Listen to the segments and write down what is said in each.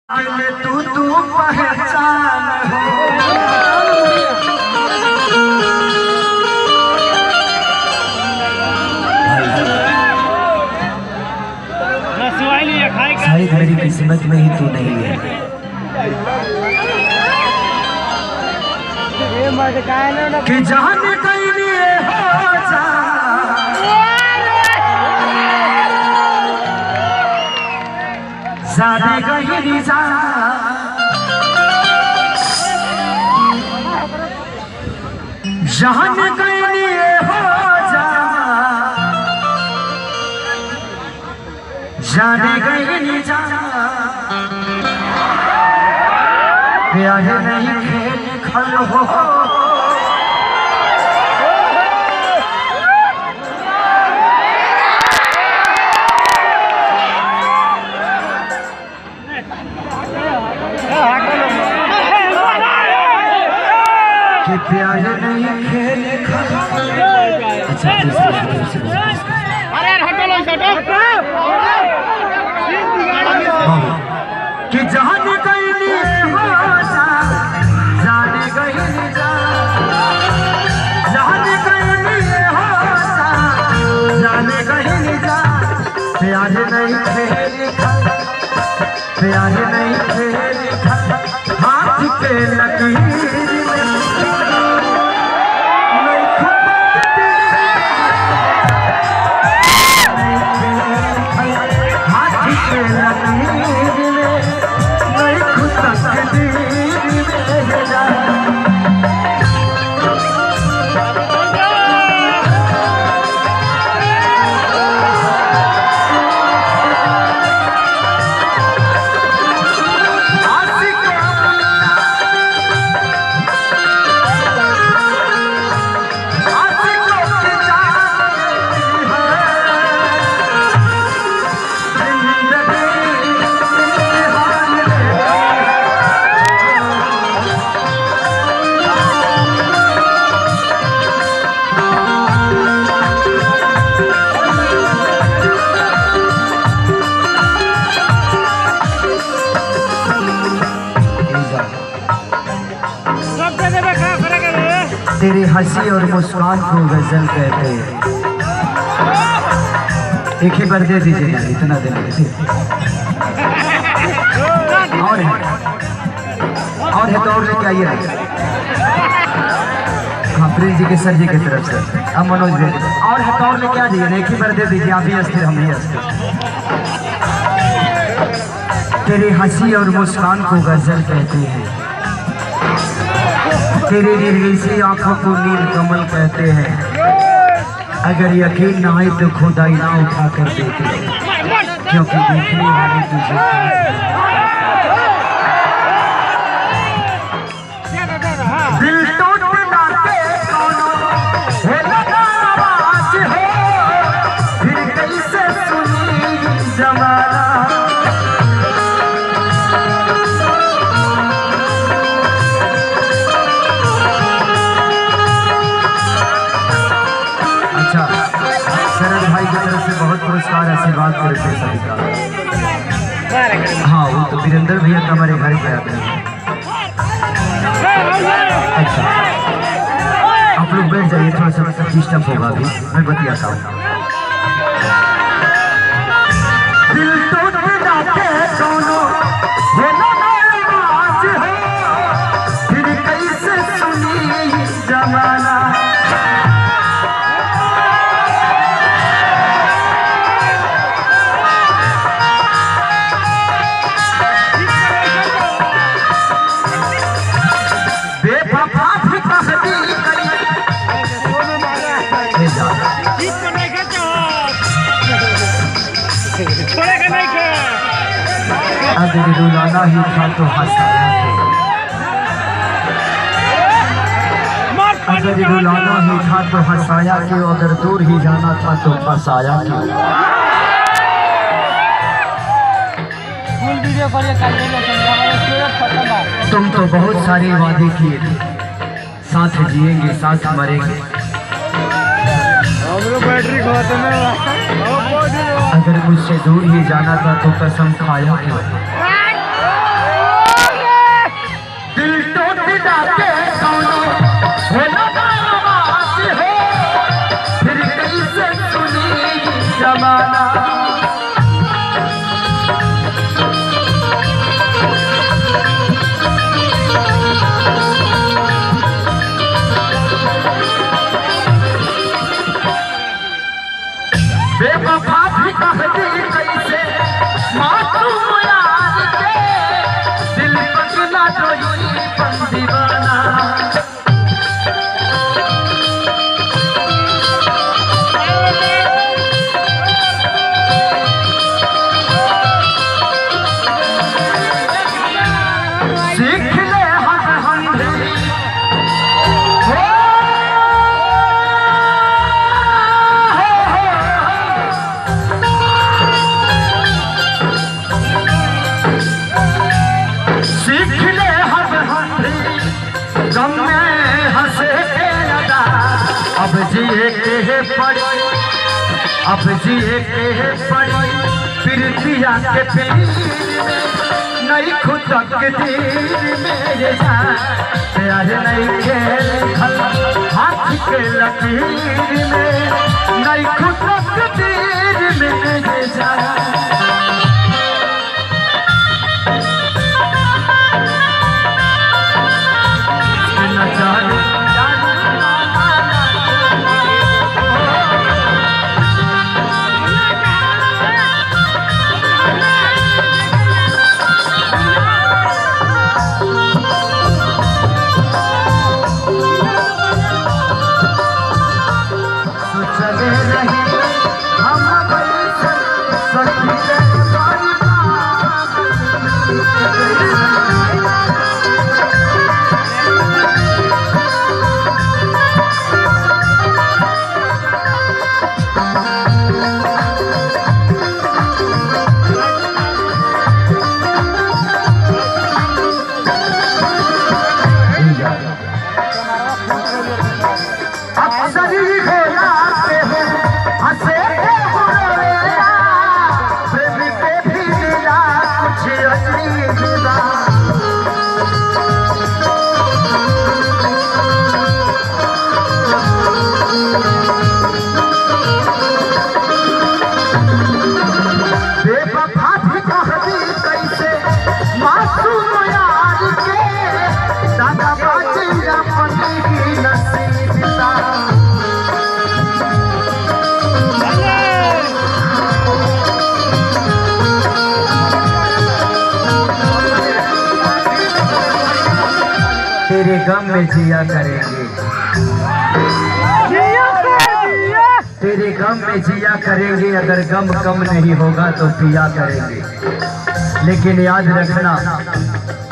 तू पहचान हो शायद मेरी किस्मत में ही तू नहीं है। कि जान कहीं लिए हो जा जाने कहीं जा जान कहीं लिए हो जा जाने कहीं जा प्यार नहीं खेल खल हो कि प्यार नहीं खेल खल। अच्छा कि जाने कहीं हो जा जाने कहीं जा जाने कहीं हो जा जाने कहीं जा प्यार नहीं खेल प्यार नहीं खेल हाथ के लकीर तेरी हंसी और मुस्कान को गजल कहते हैं। एक ही बार दे दीजिए ना, इतना देना और है तो और लेके आइए ना। हाँ प्रिंस जी के सर जी की तरफ से अब मनोज जी और है तो और लेके आ जाइए ना। एक ही बार दे दीजिए, आप भी अस्थिर हम ही अस्थिर। तेरी हंसी और मुस्कान को गजल कहते हैं। तेरी निर्विशी आंखों को नील कमल कहते हैं। अगर यकीन ना आए तो खुदाई ना उठा कर देख ले, क्योंकि देखने वाले तुझे दिल टूटना के कौनो है लगा आवाज है, फिर कैसे सुनी जमाना। शरद भाई की तरफ से बहुत पुरस्कार आशीर्वाद करते सभी का। हाँ वो तो वीरेंद्र भैया का हमारे घर पे आते हैं। अच्छा आप लोग बैठ जाइए, थोड़ा सा डिस्टर्ब होगा अभी, मैं बतियाता हूँ। दिल टूटना के दोनों है आवाज है, फिर कैसे सुनी जमाना। अगर रुलाना ही था तो हंसाया क्यों, अगर रुलाना ही था तो हंसाया क्यों, अगर दूर ही जाना था तो फंसाया क्यों। तुम तो बहुत सारे वादे किए थे, साथ जिएंगे साथ मरेंगे, बैटरी अगर मुझसे दूर ही जाना था तो कसम खाया क्यों। रोई बंदीवाना सीख ले हर हंधेरी सीख ले हर हंधेरी गम में हंसे के लगा अब जिए के पड़ी अब जिए के पड़ी प्रीतिया के पीर में नई खुद तकदीर मेरे प्यार नहीं खेल हाथ के लकीर में नई खुद तकदीर मेरे चले रहे हम तेरे गम में जिया करेंगे, तेरे गम में जिया करेंगे। अगर गम कम नहीं होगा तो पिया करेंगे। लेकिन याद रखना,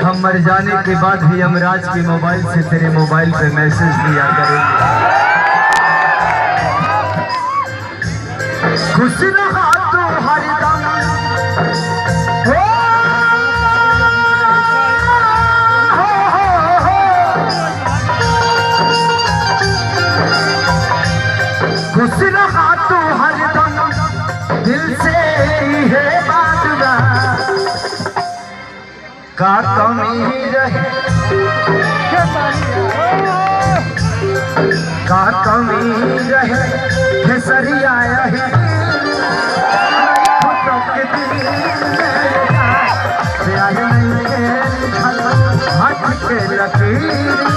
हम मर जाने के बाद भी यमराज के मोबाइल से तेरे मोबाइल पे मैसेज दिया करेंगे। खुश रहा तो हरदम खुश रहा तो हरदम दिल से है बात का कमी रहे का कमी रहे खेसरिया प्यार नहीं हट के लकीर